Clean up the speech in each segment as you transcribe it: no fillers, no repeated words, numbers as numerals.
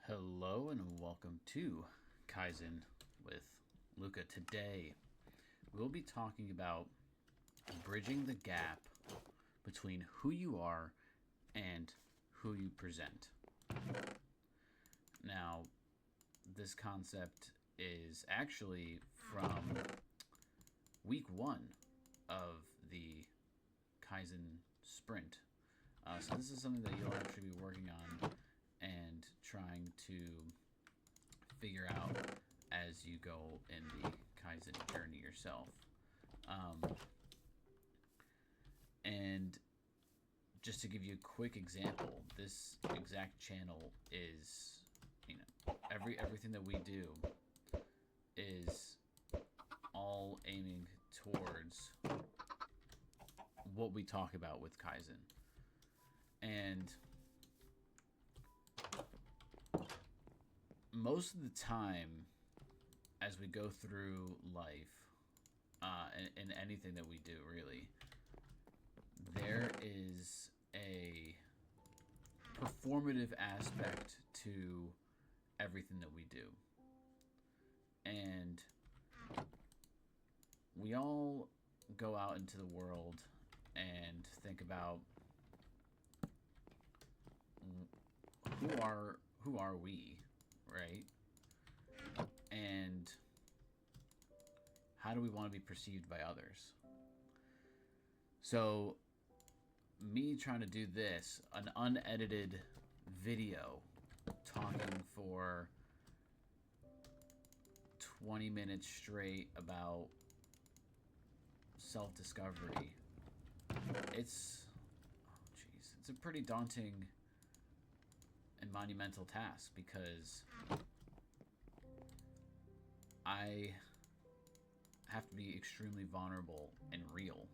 Hello and welcome to Kaizen with Luca. Today we'll be talking about bridging the gap between who you are and who you present. Now, this concept is actually from week one of the Kaizen sprint. So this is something that you'll actually be working on and trying to figure out as you go in the Kaizen journey yourself. And just to give you a quick example, this exact channel is, everything that we do is all aiming towards what we talk about with Kaizen. And most of the time, as we go through life, in anything that we do, really, there is a performative aspect to everything that we do. And we all go out into the world and think about who are we, right? And how do we want to be perceived by others? So, me trying to do this, an unedited video, talking for 20 minutes straight about self-discovery, it's a pretty daunting and monumental task, because I have to be extremely vulnerable and real.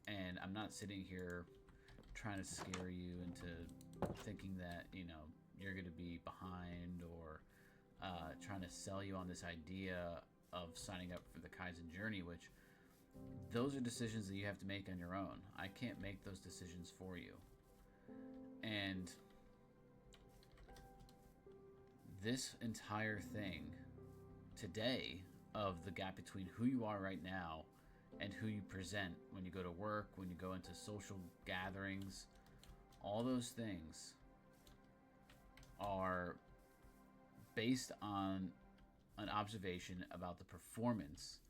And I'm not sitting here trying to scare you into thinking that, you're going to be behind, or trying to sell you on this idea of signing up for the Kaizen journey, which those are decisions that you have to make on your own. I can't make those decisions for you. And this entire thing today of the gap between who you are right now and who you present when you go to work, when you go into social gatherings, all those things are based on an observation about the performance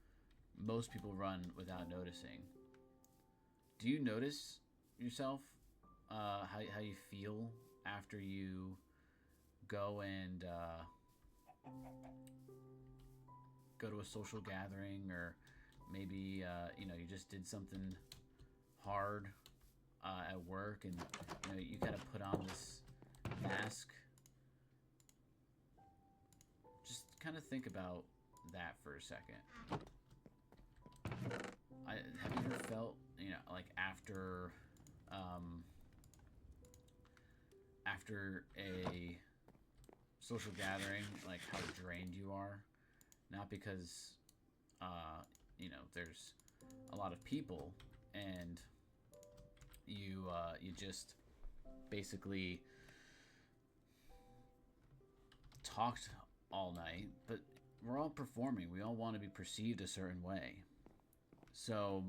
most people run without noticing. Do you notice yourself, how you feel after you go and go to a social gathering, or maybe you just did something hard at work, and you kind of put on this mask? Just kind of think about that for a second. Have you ever felt, like after a social gathering, like how drained you are? Not because there's a lot of people and you just basically talked all night, but we're all performing. We all want to be perceived a certain way. So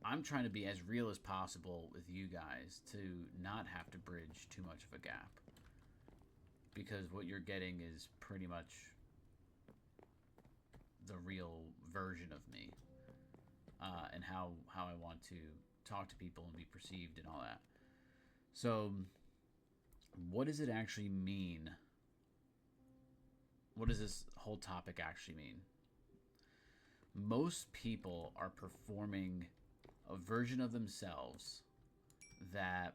I'm trying to be as real as possible with you guys to not have to bridge too much of a gap, because what you're getting is pretty much the real version of me, and how I want to talk to people and be perceived and all that. So what does it actually mean? What does this whole topic actually mean? Most people are performing a version of themselves that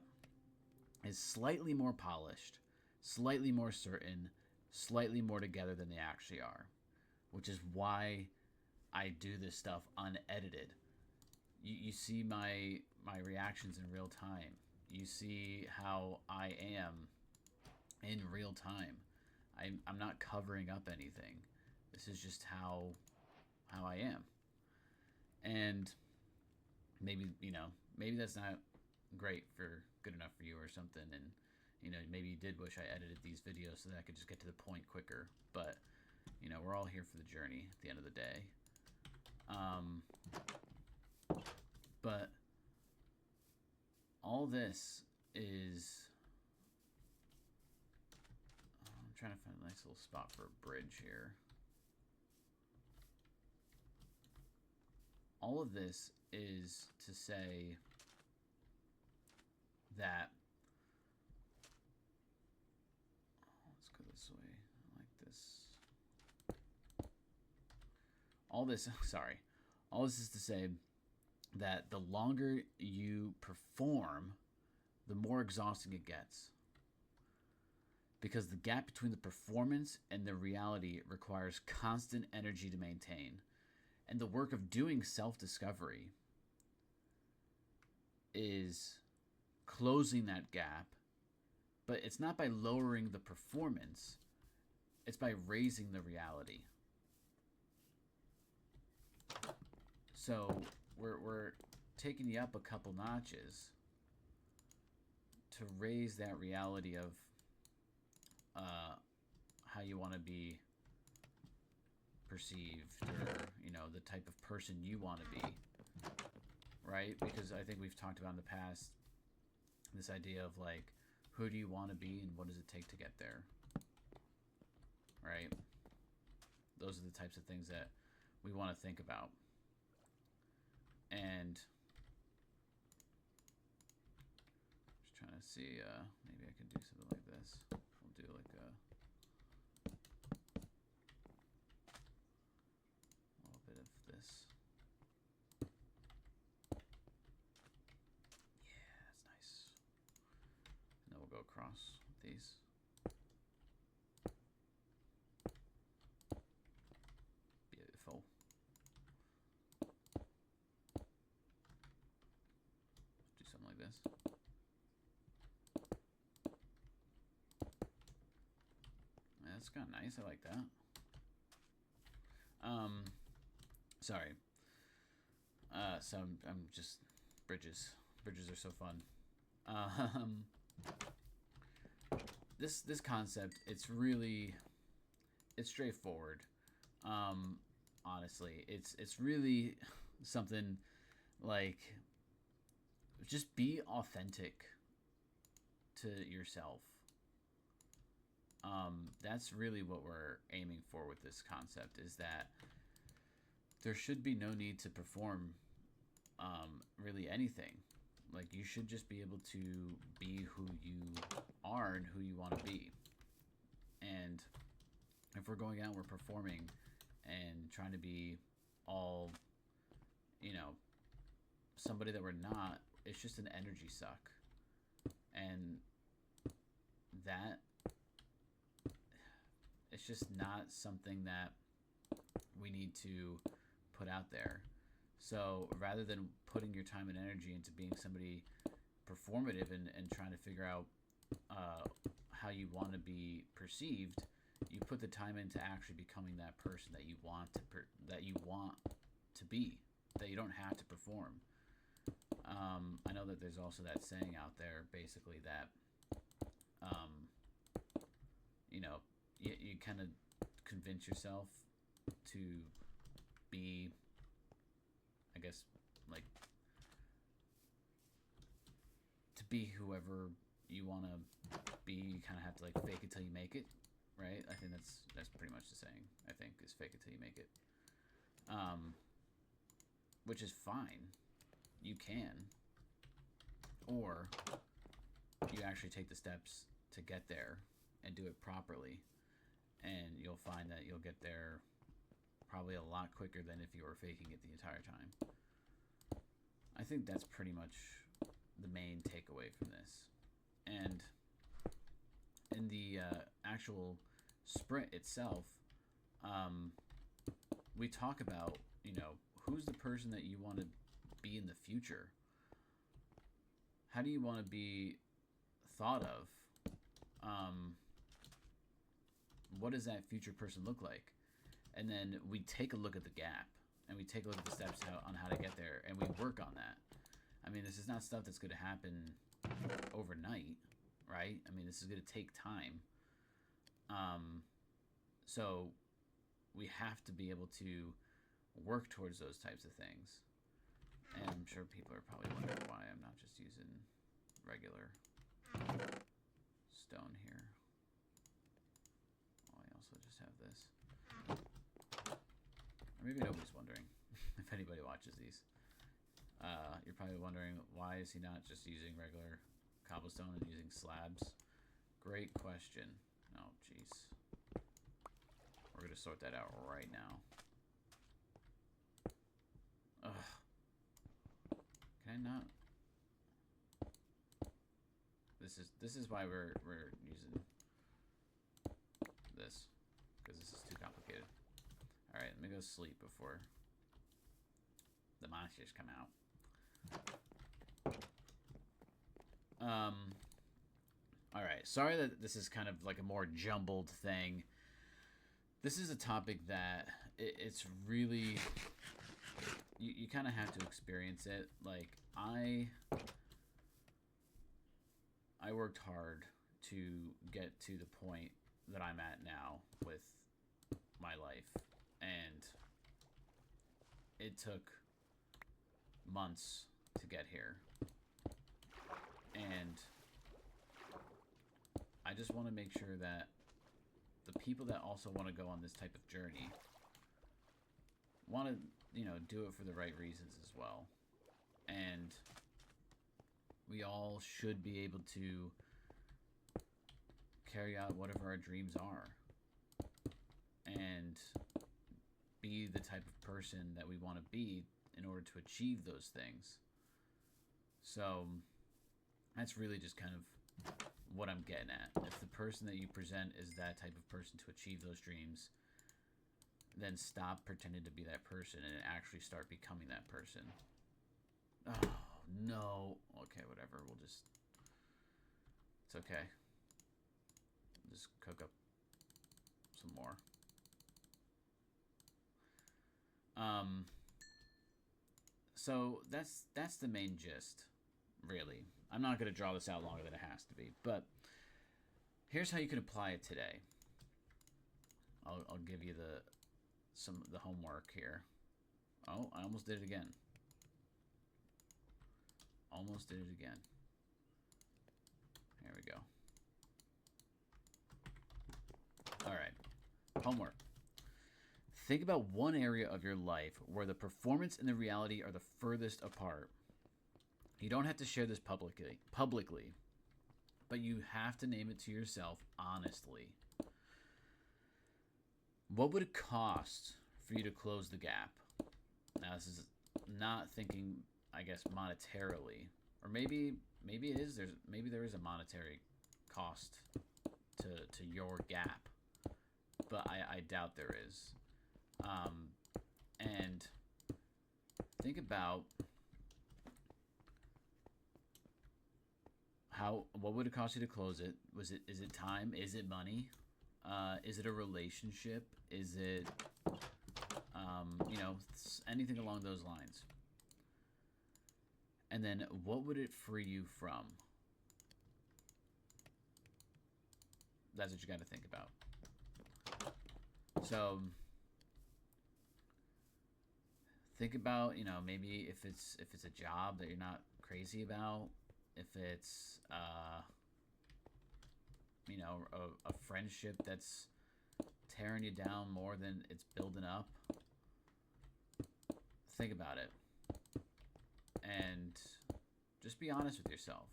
is slightly more polished, slightly more certain, slightly more together than they actually are, which is why I do this stuff unedited. You see my reactions in real time. You see how I am in real time. I'm not covering up anything. This is just how I am. And maybe that's not great for good enough for you or something, and You know, maybe you did wish I edited these videos so that I could just get to the point quicker. But, you know, we're all here for the journey at the end of the day. But all this is... I'm trying to find a nice little spot for a bridge here. All of this is to say that... Let's go this way. I like this. All this, sorry. All this is to say that the longer you perform, the more exhausting it gets. Because the gap between the performance and the reality requires constant energy to maintain. And the work of doing self-discovery is closing that gap. But it's not by lowering the performance. It's by raising the reality. So we're taking you up a couple notches to raise that reality of how you want to be perceived, or, you know, the type of person you want to be, right? Because I think we've talked about in the past this idea of, like, who do you want to be and what does it take to get there, right? Those are the types of things that we want to think about. And just trying to see, maybe I can do something like this. We'll do like a little bit of this. Yeah, that's nice. And then we'll go across with these. Beautiful. Do something like this. That's kind of nice. I like that. Sorry. So I'm just bridges. Bridges are so fun. This concept, it's straightforward. Honestly, it's really something like, just be authentic to yourself. That's really what we're aiming for with this concept, is that there should be no need to perform really anything. Like, you should just be able to be who you are and who you want to be. And if we're going out, we're performing and trying to be all, you know, somebody that we're not, it's just an energy suck. And that, it's just not something that we need to put out there. So rather than putting your time and energy into being somebody performative and trying to figure out how you want to be perceived, you put the time into actually becoming that person that you want to be, that you don't have to perform. I know that there's also that saying out there, basically, that you know, you kind of convince yourself to be, I guess, like, to be whoever you want to be. You kind of have to, like, fake it till you make it, right? I think that's pretty much the saying, I think, is fake it till you make it. Which is fine. You can. Or you actually take the steps to get there and do it properly, and you'll find that you'll get there probably a lot quicker than if you were faking it the entire time. I think that's pretty much the main takeaway from this. And in the actual sprint itself, we talk about, you know, who's the person that you want to be in the future? How do you want to be thought of? What does that future person look like? And then we take a look at the gap, and we take a look at the steps on how to get there, and we work on that. I mean, this is not stuff that's going to happen overnight. right? I mean, this is going to take time. So we have to be able to work towards those types of things. And I'm sure people are probably wondering why I'm not just using regular stone here. Oh, I also just have this. Or maybe nobody's wondering if anybody watches these. You're probably wondering, why is he not just using regular cobblestone and using slabs? Great question. Oh, jeez. We're going to sort that out right now. Ugh. Can I not? This is why we're using this, because this is too complicated. All right, let me go sleep before the monsters come out. All right. Sorry that this is kind of like a more jumbled thing. This is a topic that it's really, you kind of have to experience it. Like I worked hard to get to the point that I'm at now with my life, and it took months to get here. And I just want to make sure that the people that also want to go on this type of journey want to, do it for the right reasons as well. And we all should be able to carry out whatever our dreams are and be the type of person that we want to be in order to achieve those things. So that's really just kind of what I'm getting at. If the person that you present is that type of person to achieve those dreams, then stop pretending to be that person and actually start becoming that person. Oh, no. Okay, whatever. We'll just... It's okay. We'll just cook up some more. So that's the main gist, really. I'm not going to draw this out longer than it has to be, but here's how you can apply it today. I'll give you the homework here. Oh, I almost did it again. Almost did it again. Here we go. All right. Homework. Think about one area of your life where the performance and the reality are the furthest apart. You don't have to share this publicly, but you have to name it to yourself honestly. What would it cost for you to close the gap? Now, this is not thinking, I guess, monetarily, or maybe it is. Maybe there is a monetary cost to your gap, but I doubt there is. And think about what would it cost you to close it? Is it time? Is it money? Is it a relationship? Is it, anything along those lines? And then what would it free you from? That's what you got to think about. So think about, maybe if it's a job that you're not crazy about, if it's a friendship that's tearing you down more than it's building up. Think about it. And just be honest with yourself.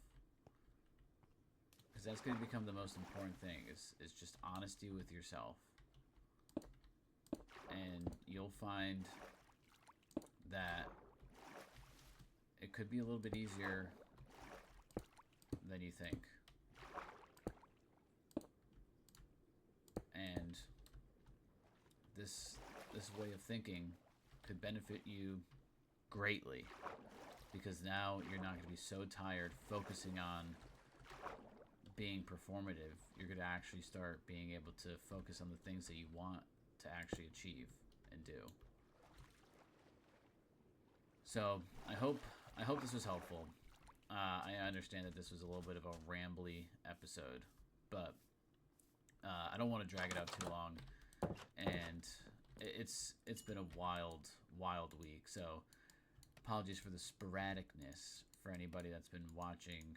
Because that's going to become the most important thing, is just honesty with yourself. And you'll find that it could be a little bit easier than you think. And this way of thinking could benefit you greatly, because now you're not going to be so tired focusing on being performative. You're going to actually start being able to focus on the things that you want to actually achieve and do. So I hope this was helpful. I understand that this was a little bit of a rambly episode, but I don't want to drag it out too long. And it's been a wild week. So apologies for the sporadicness for anybody that's been watching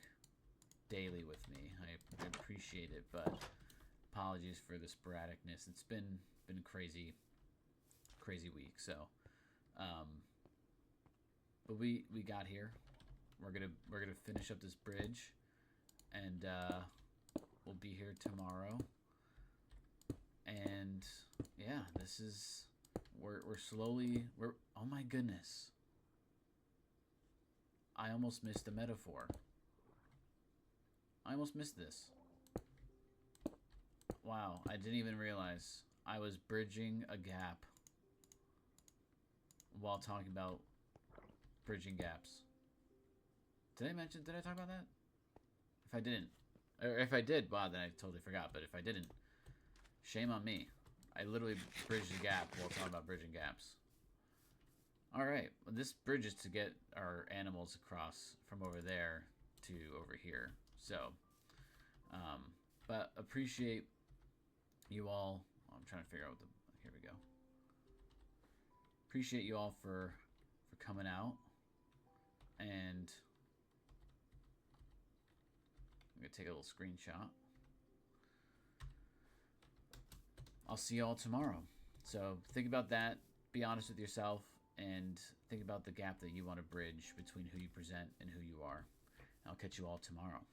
daily with me. I appreciate it, but apologies for the sporadicness. It's been crazy week. So, but we got here. We're gonna finish up this bridge, and we'll be here tomorrow. And yeah, this is we're oh my goodness. I almost missed a metaphor. I almost missed this. Wow, I didn't even realize I was bridging a gap while talking about bridging gaps. Did I talk about that? If I didn't, or if I did, wow, then I totally forgot. But if I didn't, shame on me. I literally bridged a gap while talking about bridging gaps. Alright, well, this bridge is to get our animals across from over there to over here. So, but appreciate you all. I'm trying to figure out what the... Here we go. Appreciate you all for coming out. And I'm going to take a little screenshot. I'll see you all tomorrow. So think about that. Be honest with yourself. And think about the gap that you want to bridge between who you present and who you are. I'll catch you all tomorrow.